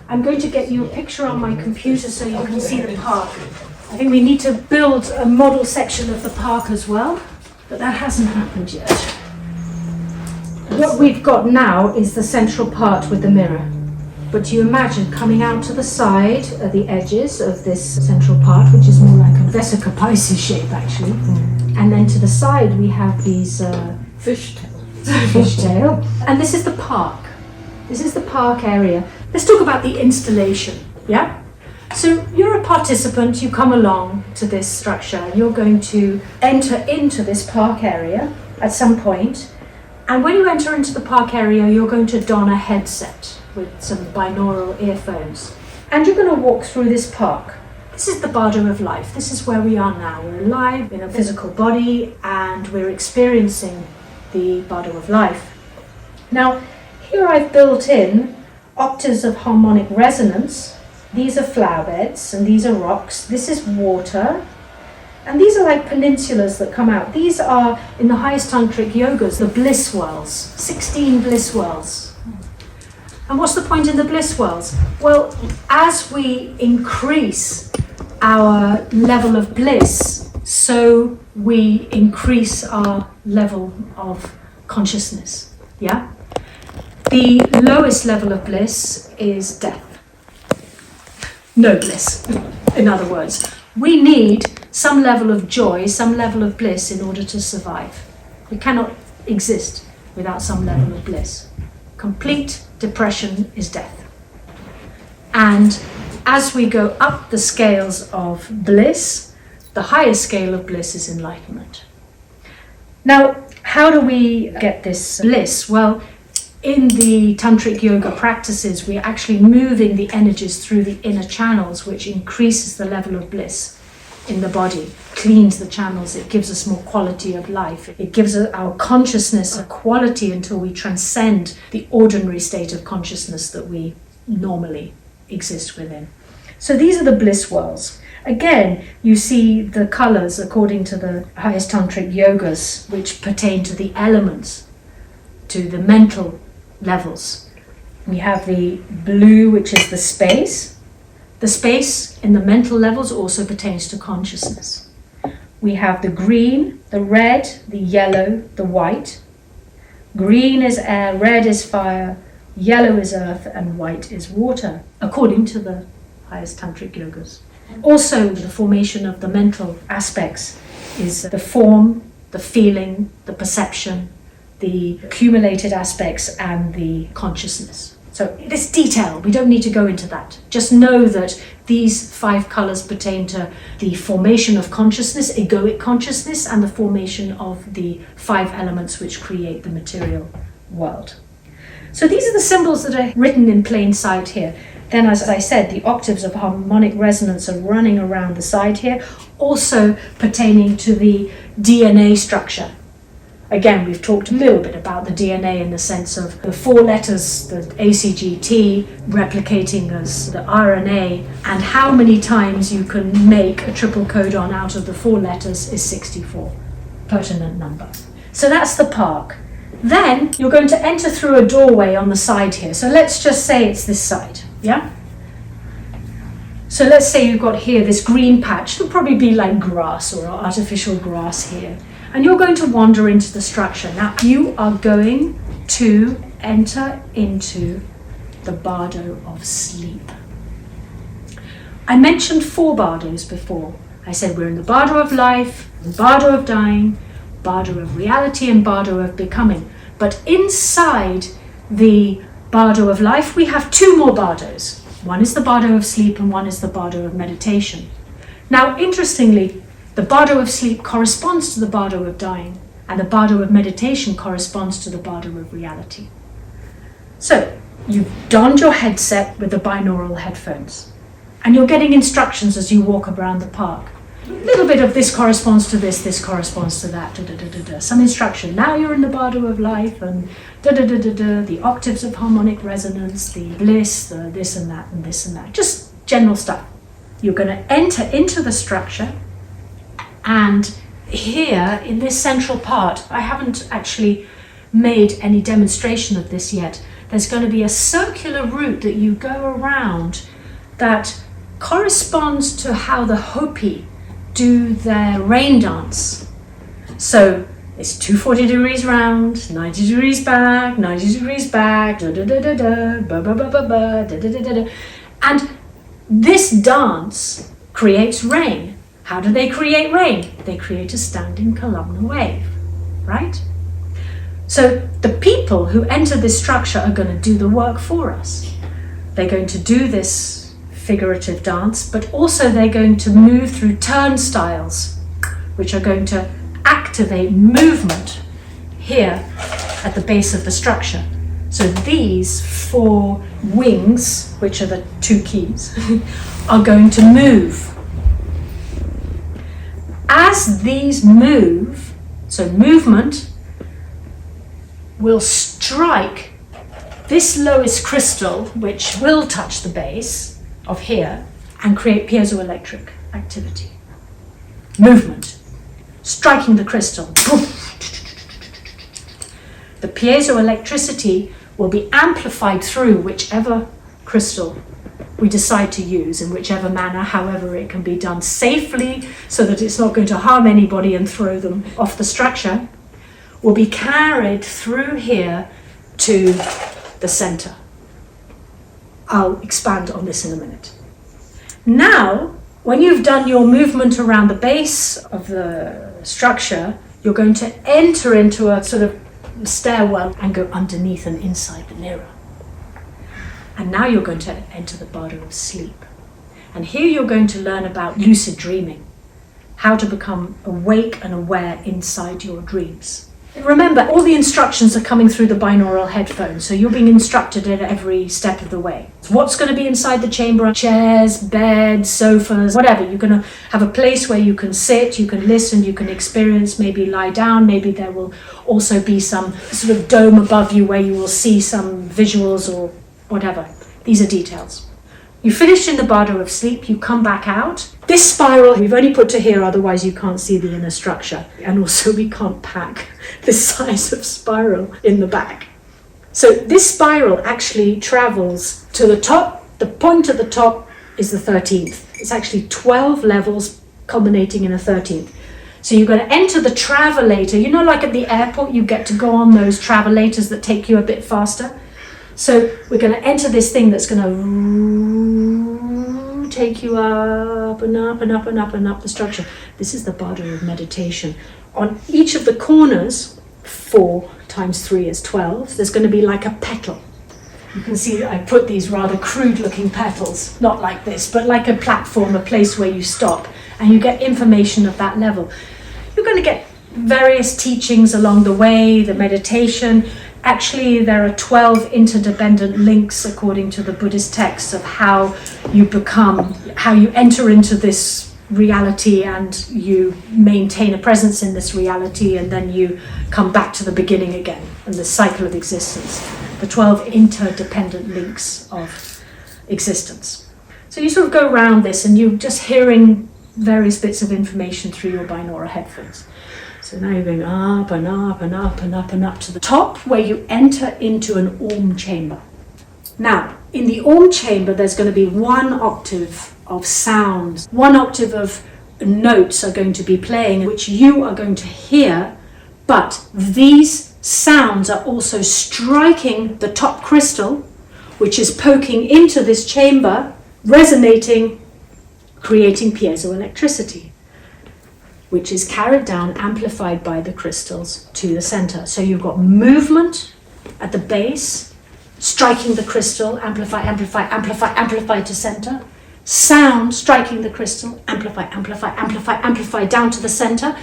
I'm going to get you a picture on my computer so you can see the park. I think we need to build a model section of the park as well, but that hasn't happened yet. What we've got now is the central part with the mirror. But you imagine coming out to the side at the edges of this central part, which is more like a Vesica Pisces shape actually. And then to the side we have these fishtail. And this is the park. This is the park area. Let's talk about the installation, yeah? So you're a participant, you come along to this structure, you're going to enter into this park area at some point, and when you enter into the park area, you're going to don a headset with some binaural earphones, and you're going to walk through this park. This is the Bardo of life. This is where we are now. We're alive in a physical body, and we're experiencing the Bardo of life. Now, here I've built in octaves of harmonic resonance. These are flower beds and these are rocks. This is water. And these are like peninsulas that come out. These are, in the highest tantric yogas, the bliss wells, 16 bliss wells. And what's the point in the bliss wells? Well, as we increase our level of bliss, so we increase our level of consciousness, yeah? The lowest level of bliss is death. No bliss, in other words. We need some level of joy, some level of bliss in order to survive. We cannot exist without some level of bliss. Complete depression is death. And as we go up the scales of bliss, the highest scale of bliss is enlightenment. Now, how do we get this bliss? Well, in the tantric yoga practices, we're actually moving the energies through the inner channels, which increases the level of bliss in the body, cleans the channels, it gives us more quality of life. It gives our consciousness a quality until we transcend the ordinary state of consciousness that we normally exist within. So these are the bliss wells. Again, you see the colors according to the highest tantric yogas, which pertain to the elements, to the mental levels. We have the blue, which is the space. The space in the mental levels also pertains to consciousness. We have the green, the red, the yellow, the white. Green is air, red is fire, yellow is earth, and white is water, according to the highest tantric yogas. Also, the formation of the mental aspects is the form, the feeling, the perception, the accumulated aspects, and the consciousness. So this detail, we don't need to go into that. Just know that these 5 colors pertain to the formation of consciousness, egoic consciousness, and the formation of the 5 elements which create the material world. So these are the symbols that are written in plain sight here. Then, as I said, the octaves of harmonic resonance are running around the side here, also pertaining to the DNA structure. Again, we've talked a little bit about the DNA in the sense of the 4 letters, the ACGT replicating as the RNA, and how many times you can make a triple codon out of the 4 letters is 64, pertinent number. So that's the park. Then you're going to enter through a doorway on the side here. So let's just say it's this side, yeah? So let's say you've got here this green patch. It'll probably be like grass or artificial grass here. And you're going to wander into the structure. Now, you are going to enter into the Bardo of sleep. I mentioned 4 Bardos before. I said we're in the Bardo of life, Bardo of dying, Bardo of reality, and Bardo of becoming. But inside the Bardo of life, we have 2 more Bardos. One is the Bardo of sleep and one is the Bardo of meditation. Now, interestingly, the Bardo of sleep corresponds to the Bardo of dying, and the Bardo of meditation corresponds to the Bardo of reality. So, you've donned your headset with the binaural headphones, and you're getting instructions as you walk around the park. A little bit of this corresponds to this corresponds to that, some instruction. Now you're in the Bardo of life, and the octaves of harmonic resonance, the bliss, the this and that, and this and that. Just general stuff. You're going to enter into the structure. And here in this central part, I haven't actually made any demonstration of this yet, there's going to be a circular route that you go around that corresponds to how the Hopi do their rain dance. So it's 240 degrees round, 90 degrees back, 90 degrees back, da da da da da, ba ba ba ba ba, da da da da da. And this dance creates rain. How do they create rain? They create a standing columnar wave, right? So the people who enter this structure are going to do the work for us. They're going to do this figurative dance, but also they're going to move through turnstiles, which are going to activate movement here at the base of the structure. So these 4 wings, which are the 2 keys, are going to move. As these move, so movement will strike this lowest crystal, which will touch the base of here and create piezoelectric activity. Movement, striking the crystal. The piezoelectricity will be amplified through whichever crystal we decide to use in whichever manner, however it can be done safely so that it's not going to harm anybody and throw them off the structure, will be carried through here to the center. I'll expand on this in a minute. Now, when you've done your movement around the base of the structure, you're going to enter into a sort of stairwell and go underneath and inside the mirror. And now you're going to enter the bardo of sleep. And here you're going to learn about lucid dreaming, how to become awake and aware inside your dreams. Remember, all the instructions are coming through the binaural headphones, so you're being instructed at every step of the way. What's going to be inside the chamber? Chairs, beds, sofas, whatever. You're going to have a place where you can sit, you can listen, you can experience, maybe lie down. Maybe there will also be some sort of dome above you where you will see some visuals or whatever. These are details. You finish in the bardo of sleep, you come back out. This spiral we've only put to here, otherwise you can't see the inner structure. And also we can't pack this size of spiral in the back. So this spiral actually travels to the top. The point at the top is the 13th. It's actually 12 levels culminating in a 13th. So you're going to enter the travelator. You know, like at the airport, you get to go on those travelators that take you a bit faster. So we're going to enter this thing that's going to take you up and up and up and up and up the structure. This is the bardo of meditation. On each of the corners, 4 times 3 is 12, there's going to be like a petal. You can see I put these rather crude looking petals, not like this, but like a platform, a place where you stop and you get information of that level. You're going to get various teachings along the way, the meditation. Actually, there are 12 interdependent links according to the Buddhist texts of how you enter into this reality and you maintain a presence in this reality and then you come back to the beginning again and the cycle of existence. The 12 interdependent links of existence. So you sort of go around this and you're just hearing various bits of information through your binaural headphones. So now you're going up and up and up and up and up to the top where you enter into an Om chamber. Now, in the Om chamber, there's going to be 1 octave of sounds. 1 octave of notes are going to be playing, which you are going to hear, but these sounds are also striking the top crystal, which is poking into this chamber, resonating, creating piezoelectricity, which is carried down, amplified by the crystals to the center. So you've got movement at the base, striking the crystal, amplify, amplify, amplify, amplify to center. Sound striking the crystal, amplify, amplify, amplify, amplify down to the center.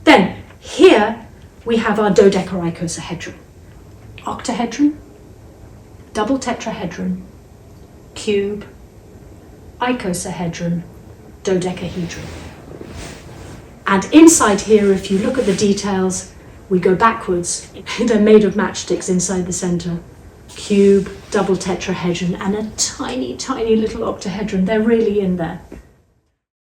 Then here we have our dodecahedron, octahedron, double tetrahedron, cube, icosahedron, dodecahedron. And inside here, if you look at the details, we go backwards. They're made of matchsticks inside the center. Cube, double tetrahedron, and a tiny, tiny little octahedron. They're really in there.